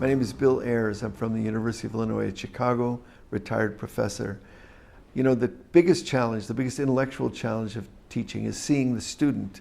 My name is Bill Ayers. I'm from the University of Illinois at Chicago, retired professor. You know, the biggest challenge, the biggest intellectual challenge of teaching is seeing the student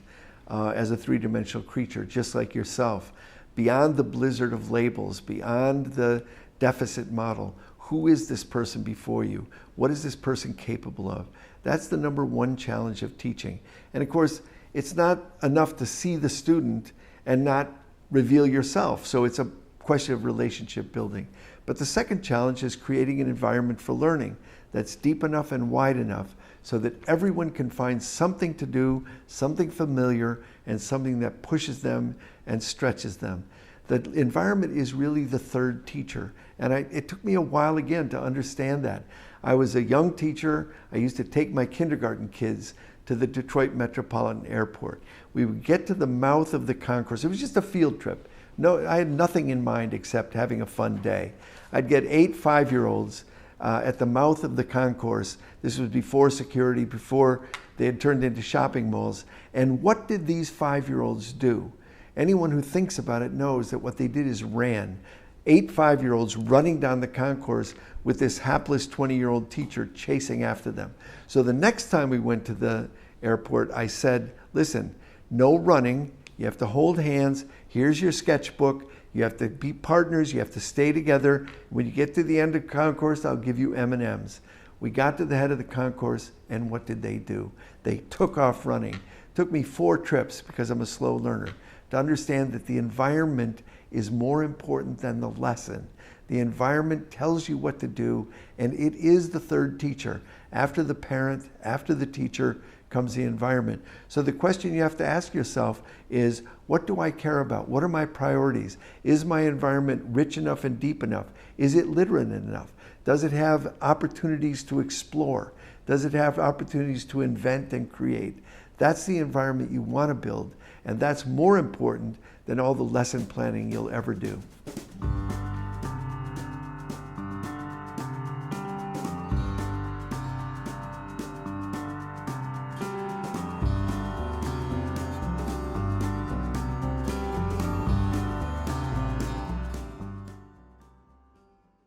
as a three-dimensional creature, just like yourself, beyond the blizzard of labels, beyond the deficit model. Who is this person before you? What is this person capable of? That's the number one challenge of teaching. And of course, it's not enough to see the student and not reveal yourself. So it's a question of relationship building. But the second challenge is creating an environment for learning that's deep enough and wide enough so that everyone can find something to do, something familiar, and something that pushes them and stretches them. The environment is really the third teacher. And it took me a while again to understand that. I was a young teacher. I used to take my kindergarten kids to the Detroit Metropolitan Airport. We would get to the mouth of the concourse. It was just a field trip. No, I had nothing in mind except having a fun day. I'd get 8 5-year-olds at the mouth of the concourse. This was before security, before they had turned into shopping malls. And what did these 5-year-olds do? Anyone who thinks about it knows that what they did is ran. 8 5-year-olds running down the concourse with this hapless 20-year-old teacher chasing after them. So the next time we went to the airport, I said, listen, no running. You have to hold hands. Here's your sketchbook. You have to be partners. You have to stay together. When you get to the end of the concourse, I'll give you M&Ms. We got to the head of the concourse, and what did they do? They took off running. It took me 4 trips, because I'm a slow learner, to understand that the environment is more important than the lesson. The environment tells you what to do, and it is the third teacher. After the parent, after the teacher, comes the environment. So the question you have to ask yourself is, what do I care about? What are my priorities? Is my environment rich enough and deep enough? Is it literate enough? Does it have opportunities to explore? Does it have opportunities to invent and create? That's the environment you want to build, and that's more important than all the lesson planning you'll ever do.